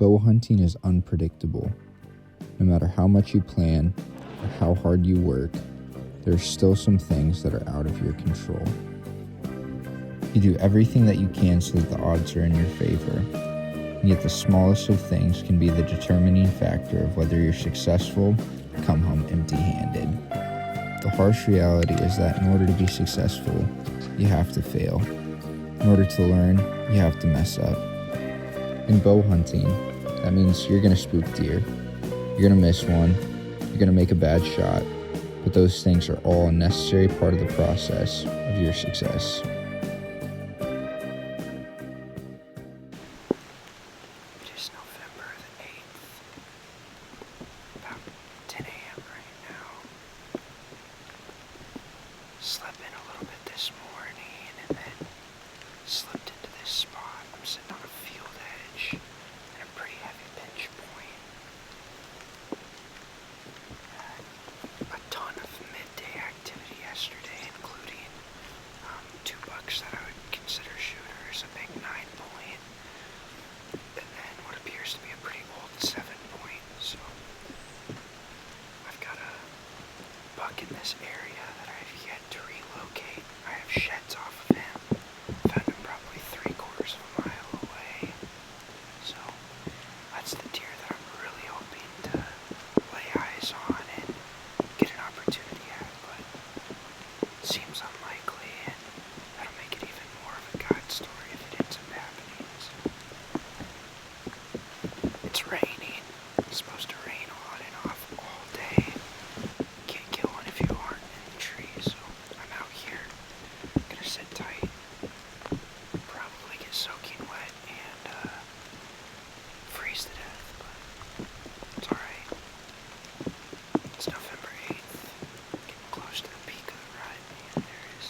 Bow hunting is unpredictable. No matter how much you plan or how hard you work, there's still some things that are out of your control. You do everything that you can so that the odds are in your favor, and yet the smallest of things can be the determining factor of whether you're successful or come home empty-handed. The harsh reality is that in order to be successful, you have to fail. In order to learn, you have to mess up. In bow hunting, that means you're going to spook deer. You're going to miss one. You're going to make a bad shot. But those things are all a necessary part of the process of your success. It is November the 8th, about 10 a.m. right now. Slept in a little bit this morning and then slipped into this spot. I'm sitting on a field edge and a pretty heavy pinch point. A ton of midday activity yesterday, including 2 bucks that I would consider shooters, a big 9-point, and then what appears to be a pretty old 7-point. So I've got a buck in this area that I've yet to relocate. I have sheds off of him. Found him probably 3/4 of a mile away. So that's the deer that I'm really hoping to lay eyes on and get an opportunity at, but it seems unlikely, and that'll make it even more of a God story if it ends up happening. So it's raining. It's supposed to rain on and off all day. Can't kill one if you aren't in the tree, so I'm out here. Gonna sit tight. Probably get soaking wet and freeze to death, but it's alright. It's November 8th, getting close to the peak of the rut, and there is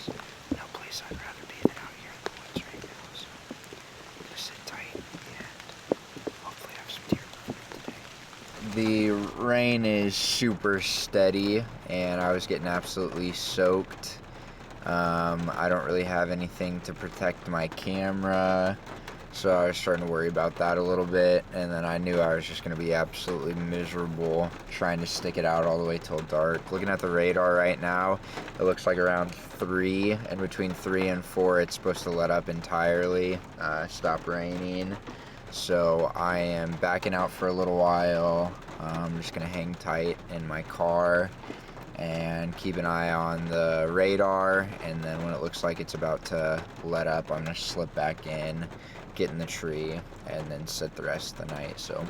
no place I'd rather be than out here in the woods right now, so I'm gonna sit tight and hopefully have some deer movement today. The rain is super steady, and I was getting absolutely soaked. I don't really have anything to protect my camera, so I was starting to worry about that a little bit, and then I knew I was just going to be absolutely miserable trying to stick it out all the way till dark. Looking at the radar right now, it looks like around 3, and between 3 and 4 it's supposed to let up entirely, stop raining. So I am backing out for a little while. I'm just going to hang tight in my car and keep an eye on the radar, and then when it looks like it's about to let up, I'm going to slip back in, get in the tree, and then sit the rest of the night. So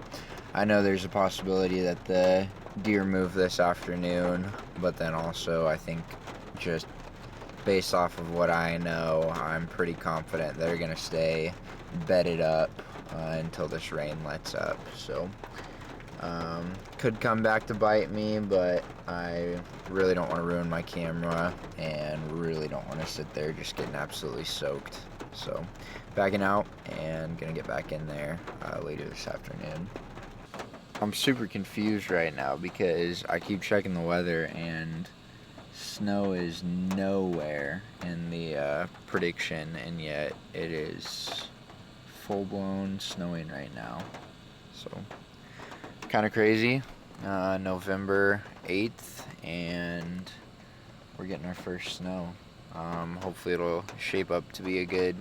I know there's a possibility that the deer move this afternoon, but then also I think just based off of what I know, I'm pretty confident they're going to stay bedded up until this rain lets up. So could come back to bite me, but I really don't want to ruin my camera and really don't want to sit there just getting absolutely soaked. So backing out and gonna get back in there later this afternoon. I'm super confused right now because I keep checking the weather and snow is nowhere in the prediction, and yet it is full-blown snowing right now. So kind of crazy. November 8th, and we're getting our first snow. Hopefully it'll shape up to be a good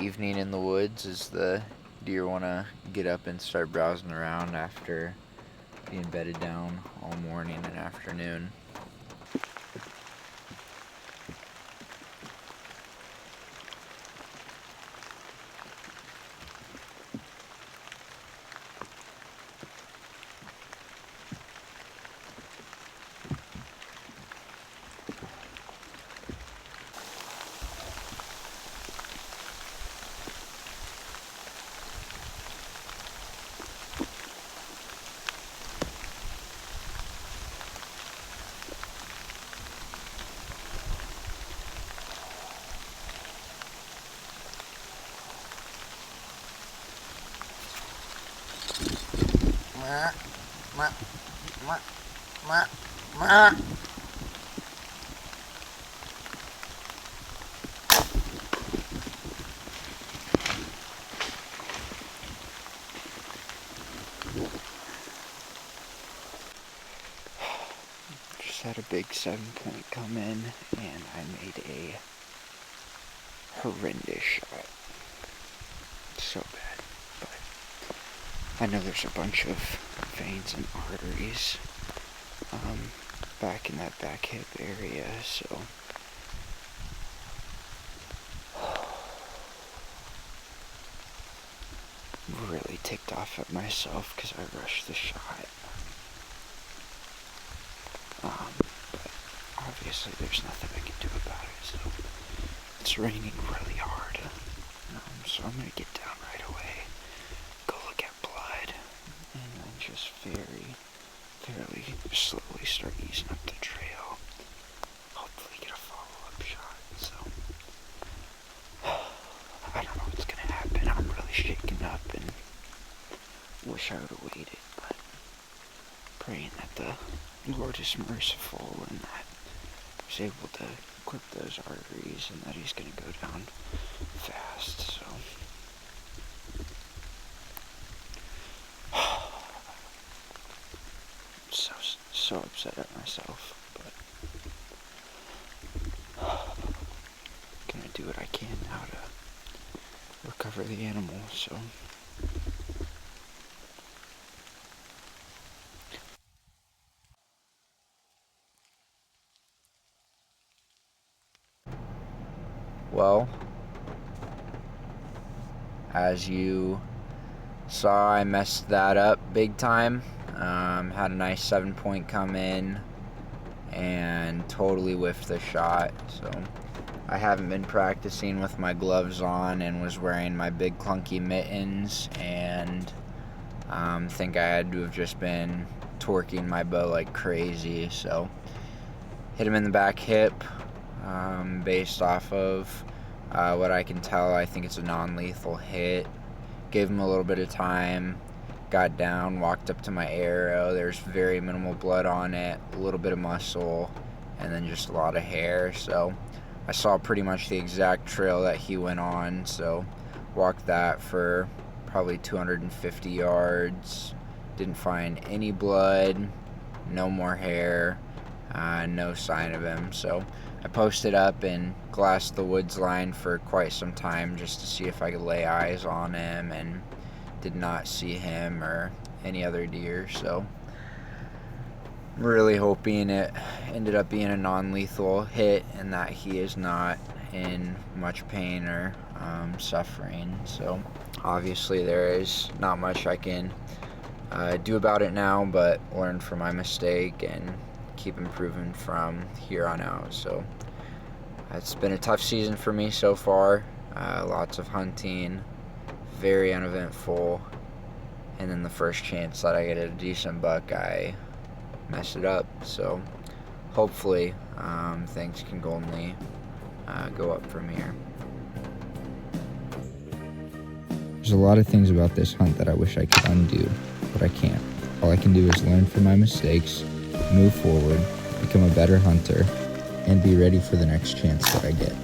evening in the woods as the deer want to get up and start browsing around after being bedded down all morning and afternoon. Just had a big 7-point come in, and I made a horrendous shot. So bad, but I know there's a bunch of veins and arteries back in that back hip area, so really ticked off at myself because I rushed the shot. But obviously there's nothing I can do about it, so it's raining really hard. So I'm gonna get down right away, go look at blood, and then just fairly slowly start easing up the trail. Hopefully get a follow-up shot, so I don't know what's gonna happen. I'm really shaken up and wish I would have waited, but praying that the Lord is merciful and that I was able to clip those arteries and that he's gonna go down fast, so so upset at myself, but gonna do what I can now to recover the animal, so well, as you saw, I messed that up big time. Had a nice 7-point come in and totally whiffed the shot. So I haven't been practicing with my gloves on and was wearing my big clunky mittens, and think I had to have just been torquing my bow like crazy. So hit him in the back hip. Based off of what I can tell, I think it's a non-lethal hit. Gave him a little bit of time, got down, walked up to my arrow. There's very minimal blood on it, a little bit of muscle, and then just a lot of hair. So I saw pretty much the exact trail that he went on, so walked that for probably 250 yards. Didn't find any blood, no more hair, no sign of him. So I posted up and glassed the woods line for quite some time just to see if I could lay eyes on him, and did not see him or any other deer. So I'm really hoping it ended up being a non-lethal hit and that he is not in much pain or suffering. So obviously there is not much I can do about it now, but learn from my mistake and keep improving from here on out. So it's been a tough season for me so far. Lots of hunting, very uneventful, and then the first chance that I get a decent buck, I mess it up. So hopefully things can only go up from here. There's a lot of things about this hunt that I wish I could undo, but I can't. All I can do is learn from my mistakes, move forward, become a better hunter, and be ready for the next chance that I get.